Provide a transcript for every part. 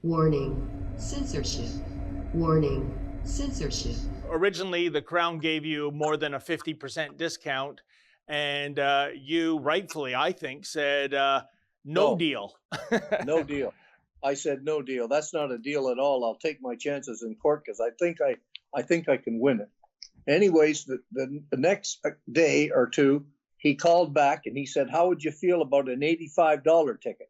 Warning, censorship. Warning, censorship. Originally, the Crown gave you more than a 50% discount, and you rightfully, I think, said no No. deal. No deal. I said no deal. That's not a deal at all. I'll take my chances in court because I think I can win it. Anyways, the next day or two, he called back and he said, "How would you feel about an $85 ticket?"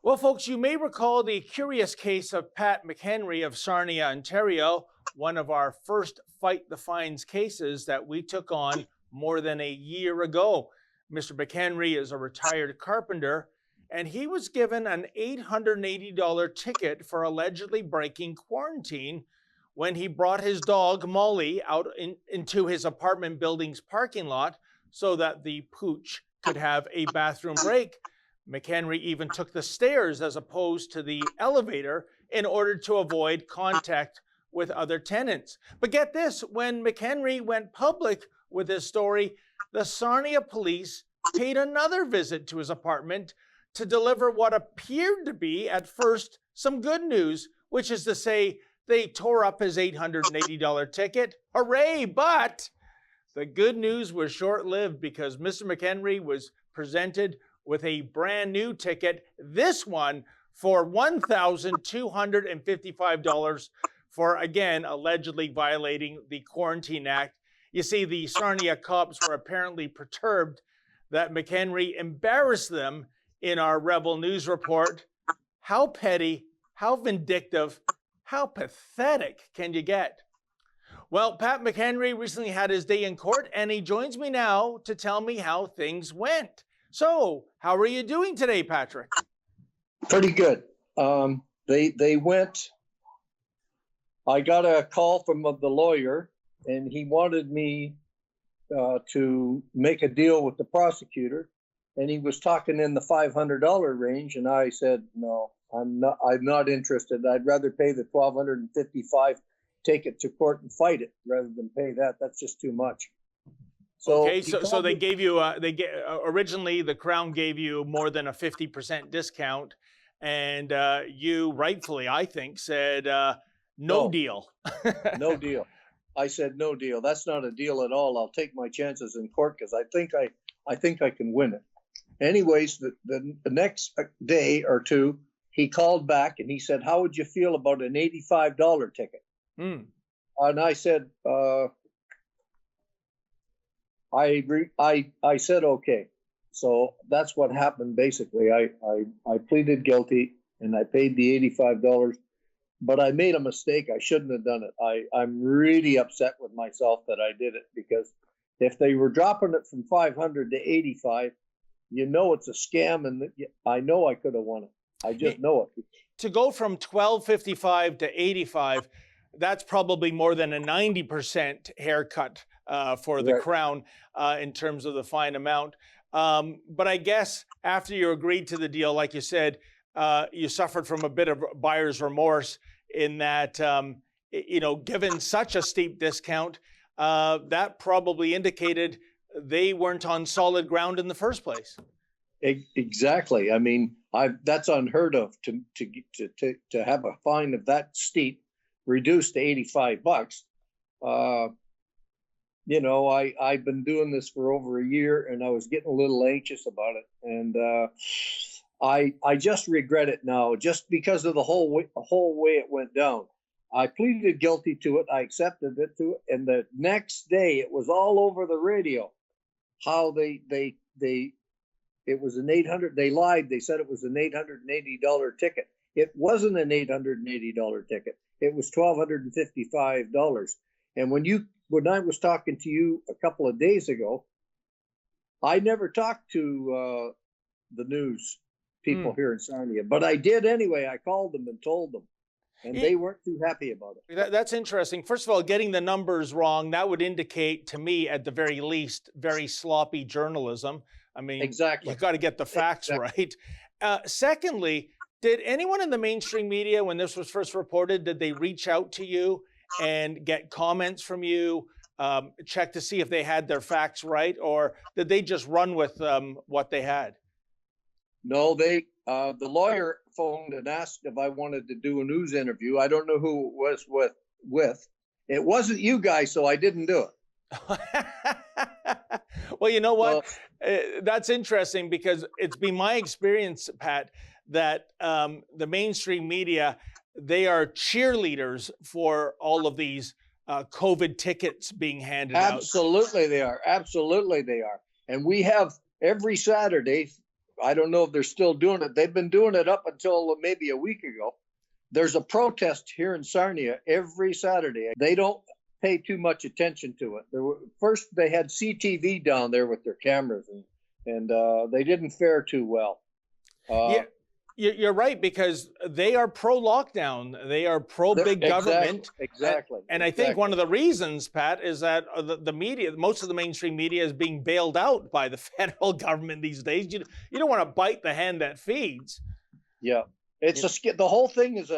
Well, folks, you may recall the curious case of Pat McHenry of Sarnia, Ontario, one of our first Fight the Fines cases that we took on more than a year ago. Mr. McHenry is a retired carpenter, and he was given an $880 ticket for allegedly breaking quarantine when he brought his dog, Molly, out into his apartment building's parking lot so that the pooch could have a bathroom break. McHenry even took the stairs as opposed to the elevator in order to avoid contact with other tenants. But get this, when McHenry went public with his story, the Sarnia police paid another visit to his apartment to deliver what appeared to be, at first, some good news, which is to say they tore up his $880 ticket. Hooray! But the good news was short-lived because Mr. McHenry was presented with a brand new ticket, this one for $1,255 for, again, allegedly violating the Quarantine Act. You see, the Sarnia cops were apparently perturbed that McHenry embarrassed them in our Rebel News report. How petty, how vindictive, how pathetic can you get? Well, Pat McHenry recently had his day in court, and he joins me now to tell me how things went. So, how are you doing today, Patrick? Pretty good. They went. I got a call from the lawyer, and he wanted me to make a deal with the prosecutor, and he was talking in the $500 range, and I said no, I'm not interested. I'd rather pay the $1,255, take it to court and fight it rather than pay that. That's just too much. So okay, so they gave you originally the Crown gave you more than a 50% discount, and you rightfully, I think, said no deal. No deal. I said no deal. That's not a deal at all. I'll take my chances in court because I think I can win it. Anyways, the next day or two, he called back and he said, "How would you feel about an $85 ticket?" And I said, I said okay. So that's what happened basically. I pleaded guilty and I paid the $85, but I made a mistake. I shouldn't have done it. I'm really upset with myself that I did it, because if they were dropping it from 500 to 85, you know it's a scam, and I know I could have won it. I just know it. To go from $1,255 to $85, that's probably more than a 90% haircut for the Crown in terms of the fine amount. But I guess after you agreed to the deal, like you said, you suffered from a bit of buyer's remorse in that, given such a steep discount, that probably indicated they weren't on solid ground in the first place. Exactly. I mean, that's unheard of to have a fine of that steep reduced to $85. I've been doing this for over a year, and I was getting a little anxious about it, and I just regret it now, just because of the whole way it went down. I pleaded guilty to it. I accepted it and the next day it was all over the radio how it was an $800. They lied. They said it was an $880 ticket. It wasn't an $880 ticket. It was $1,255. And when I was talking to you a couple of days ago, I never talked to the news people here in Sarnia, but I did anyway. I called them and told them, and they weren't too happy about it. That's interesting. First of all, getting the numbers wrong, that would indicate to me, at the very least, very sloppy journalism. I mean, exactly. You've got to get the facts right. Secondly, did anyone in the mainstream media, when this was first reported, did they reach out to you and get comments from you, check to see if they had their facts right, or did they just run with what they had? No, the lawyer phoned and asked if I wanted to do a news interview. I don't know who it was with. It wasn't you guys, so I didn't do it. Well, you know what? That's interesting because it's been my experience, Pat, that the mainstream media, they are cheerleaders for all of these COVID tickets being handed out. Absolutely they are. Absolutely they are. And we have every Saturday, I don't know if they're still doing it. They've been doing it up until maybe a week ago. There's a protest here in Sarnia every Saturday. They don't pay too much attention to it. First, they had CTV down there with their cameras, and they didn't fare too well. Yeah, you're right, because they are pro-lockdown. They are pro-big government. Exactly. And I think one of the reasons, Pat, is that the media, most of the mainstream media, is being bailed out by the federal government these days. You don't want to bite the hand that feeds. Yeah. The whole thing is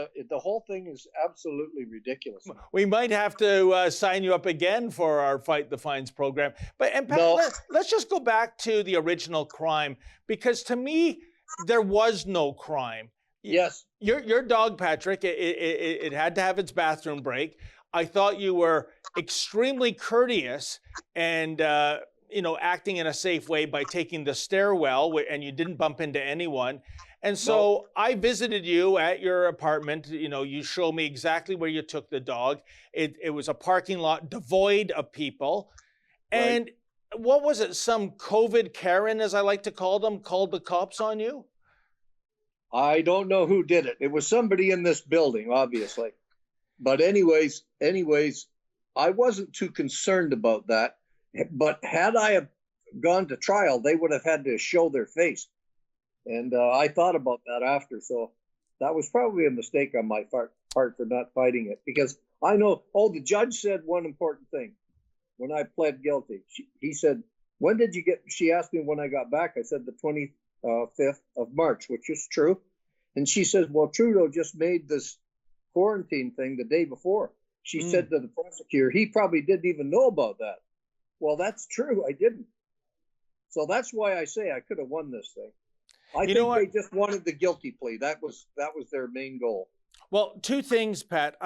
absolutely ridiculous. We might have to sign you up again for our Fight the Fines program. Pat, let's just go back to the original crime, because to me, there was no crime. Yes. Your dog, Patrick, it had to have its bathroom break. I thought you were extremely courteous and acting in a safe way by taking the stairwell, and you didn't bump into anyone. And so I visited you at your apartment. You showed me exactly where you took the dog. It was a parking lot devoid of people. Right. And what was it? Some COVID Karen, as I like to call them, called the cops on you? I don't know who did it. It was somebody in this building, obviously. But anyways, I wasn't too concerned about that. But had I have gone to trial, they would have had to show their face. And I thought about that after. So that was probably a mistake on my part for not fighting it. Because I know, the judge said one important thing. When I pled guilty, he said, when did you she asked me when I got back. I said the 25th of March, which is true. And she says, well, Trudeau just made this quarantine thing the day before. She said to the prosecutor, he probably didn't even know about that. Well, that's true. I didn't. So that's why I say I could have won this thing. I think they just wanted the guilty plea. That was their main goal. Well, two things, Pat.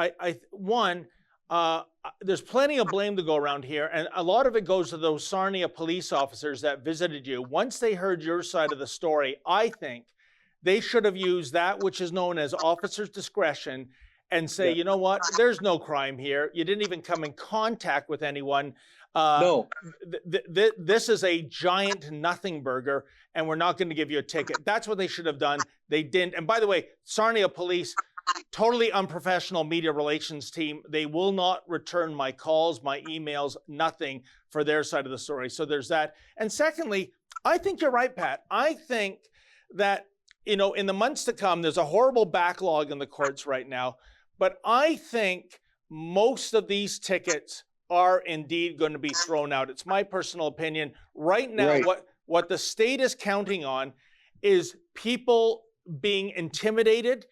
One, there's plenty of blame to go around here, and a lot of it goes to those Sarnia police officers that visited you. Once they heard your side of the story, I think they should have used that which is known as officer's discretion and say, you know what, there's no crime here. You didn't even come in contact with anyone. No. This is a giant nothing burger, and we're not going to give you a ticket. That's what they should have done. They didn't. And by the way, Sarnia police, totally unprofessional media relations team. They will not return my calls, my emails, nothing for their side of the story. So there's that. And secondly, I think you're right, Pat. I think that, in the months to come, there's a horrible backlog in the courts right now. But I think most of these tickets are indeed going to be thrown out. It's my personal opinion. Right now, what the state is counting on is people being intimidated.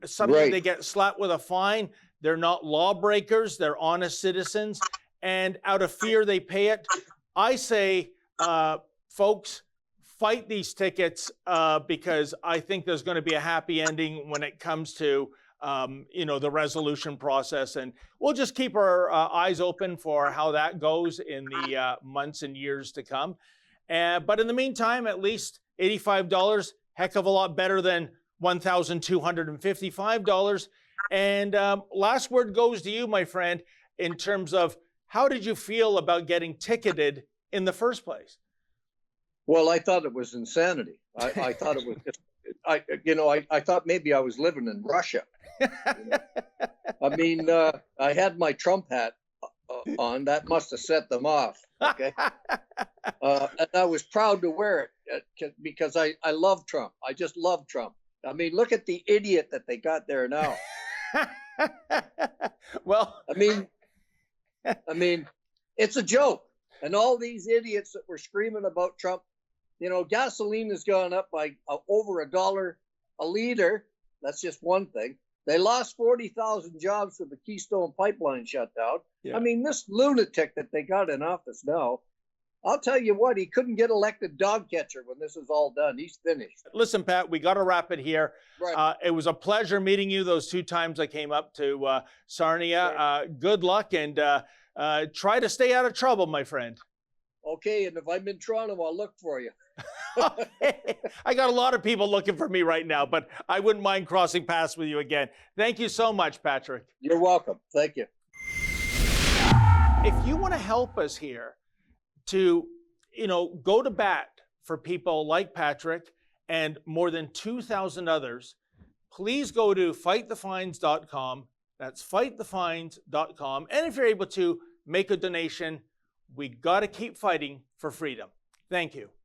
Sometimes they get slapped with a fine. They're not lawbreakers. They're honest citizens. And out of fear, they pay it. I say, folks, fight these tickets because I think there's going to be a happy ending when it comes to the resolution process. And we'll just keep our eyes open for how that goes in the months and years to come. But in the meantime, at least $85, heck of a lot better than $1,255. And last word goes to you, my friend, in terms of how did you feel about getting ticketed in the first place? Well, I thought it was insanity. I thought it was just, I thought maybe I was living in Russia. I mean, I had my Trump hat on. That must have set them off. Okay. And I was proud to wear it because I love Trump. I just love Trump. I mean, look at the idiot that they got there now. Well, I mean, it's a joke. And all these idiots that were screaming about Trump, gasoline has gone up by over $1 a liter. That's just one thing. They lost 40,000 jobs with the Keystone Pipeline shutdown. Yeah. I mean, this lunatic that they got in office now, I'll tell you what, he couldn't get elected dog catcher when this is all done. He's finished. Listen, Pat, we got to wrap it here. Right. It was a pleasure meeting you those 2 times I came up to Sarnia. Good luck, and try to stay out of trouble, my friend. Okay, and if I'm in Toronto, I'll look for you. Okay. I got a lot of people looking for me right now, but I wouldn't mind crossing paths with you again. Thank you so much, Patrick. You're welcome. Thank you. If you want to help us here to, go to bat for people like Patrick and more than 2,000 others, please go to fightthefines.com. That's fightthefines.com. And if you're able to make a donation, we got to keep fighting for freedom. Thank you.